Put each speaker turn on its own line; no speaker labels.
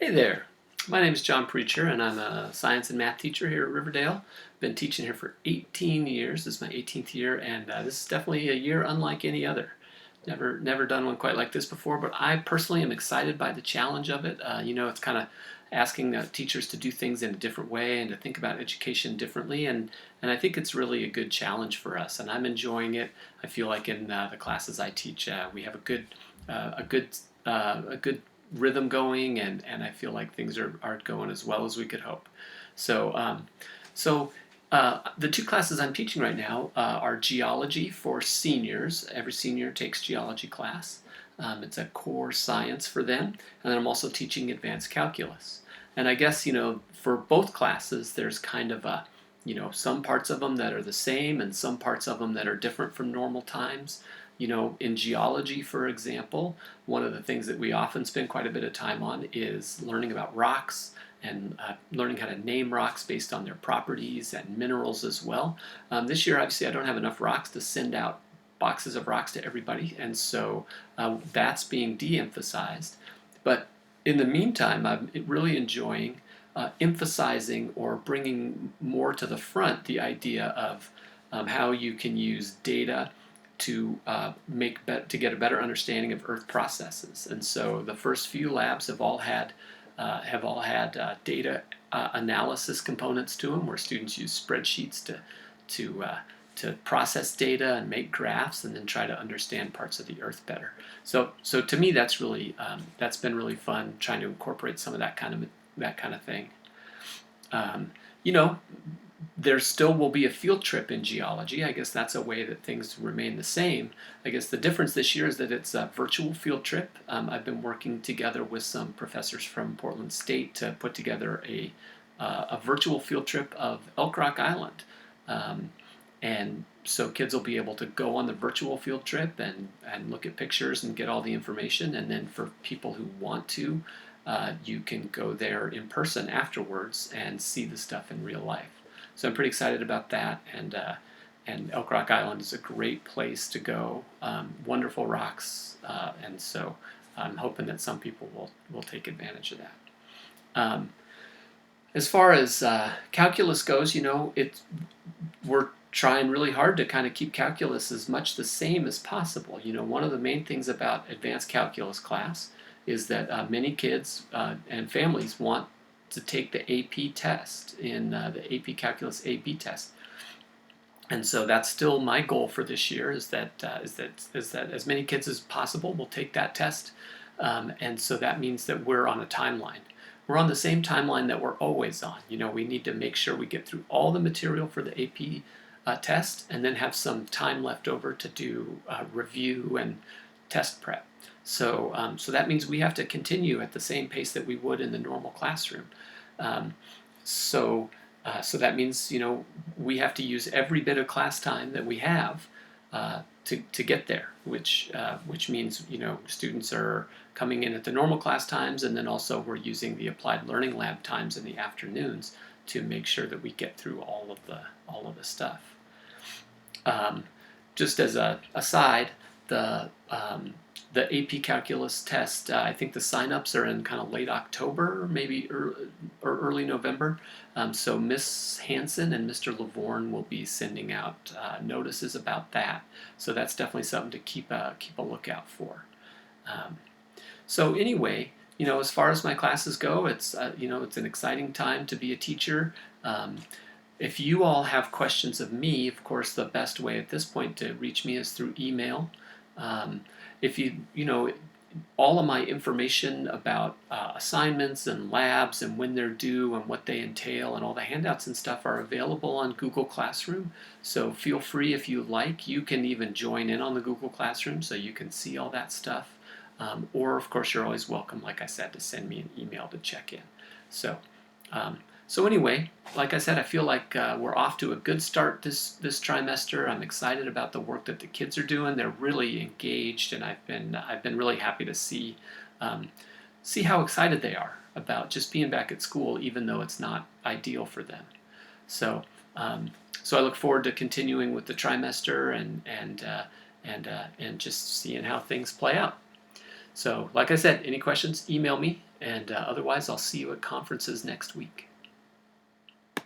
Hey there, my name is John Preacher, and I'm a science and math teacher here at Riverdale. Been teaching here for 18 years. This is my 18th year, and this is definitely a year unlike any other. Never done one quite like this before, but I personally am excited by the challenge of it. It's kind of asking teachers to do things in a different way and to think about education differently, and I think it's really a good challenge for us, and I'm enjoying it. I feel like in the classes I teach, we have a good rhythm going, and I feel like things are going as well as we could hope. So, um, so the two classes I'm teaching right now are geology for seniors. Every senior takes geology class. It's a core science for them, and then I'm also teaching advanced calculus. And I guess for both classes, there's kind of some parts of them that are the same, and some parts of them that are different from normal times. In geology, for example, one of the things that we often spend quite a bit of time on is learning about rocks and learning how to name rocks based on their properties and minerals as well. This year, obviously, I don't have enough rocks to send out boxes of rocks to everybody, and so that's being de-emphasized. But in the meantime, I'm really enjoying emphasizing or bringing more to the front the idea of how you can use data to to get a better understanding of Earth processes. And so the first few labs have all had data analysis components to them, where students use spreadsheets to to process data and make graphs, and then try to understand parts of the Earth better. So to me, that's been really fun, trying to incorporate some of that kind of thing. Um, you know, there still will be a field trip in geology. I guess that's a way that things remain the same. I guess the difference this year is that it's a virtual field trip. I've been working together with some professors from Portland State to put together a virtual field trip of Elk Rock Island. Um, and so kids will be able to go on the virtual field trip and look at pictures and get all the information. And then for people who want to, you can go there in person afterwards and see the stuff in real life. So I'm pretty excited about that, and Elk Rock Island is a great place to go. Wonderful rocks, and so I'm hoping that some people will take advantage of that. Um, as far as calculus goes, we're trying really hard to kind of keep calculus as much the same as possible. One of the main things about advanced calculus class is that many kids and families want to take the AP test in the AP Calculus AB test, and so that's still my goal for this year. Is that as many kids as possible will take that test, and so that means that we're on a timeline. We're on the same timeline that we're always on. We need to make sure we get through all the material for the AP test, and then have some time left over to do review and test prep. So that means we have to continue at the same pace that we would in the normal classroom. Um, so, so that means we have to use every bit of class time that we have to get there, which means students are coming in at the normal class times, and then also we're using the applied learning lab times in the afternoons to make sure that we get through all of the stuff. Just as a aside, the AP Calculus test, I think the sign-ups are in kind of late October, maybe or early November. So Miss Hanson and Mr. Lavorne will be sending out notices about that. So that's definitely something to keep a lookout for. Um, so anyway, as far as my classes go, it's an exciting time to be a teacher. If you all have questions of me, of course, the best way at this point to reach me is through email. If all of my information about assignments and labs and when they're due and what they entail and all the handouts and stuff are available on Google Classroom. So feel free, if you like, you can even join in on the Google Classroom so you can see all that stuff. Or, of course, you're always welcome, like I said, to send me an email to check in. So, so anyway, like I said, I feel like we're off to a good start this trimester. I'm excited about the work that the kids are doing. They're really engaged, and I've been really happy to see how excited they are about just being back at school, even though it's not ideal for them. So so I look forward to continuing with the trimester and just seeing how things play out. So, like I said, any questions, email me, and otherwise, I'll see you at conferences next week.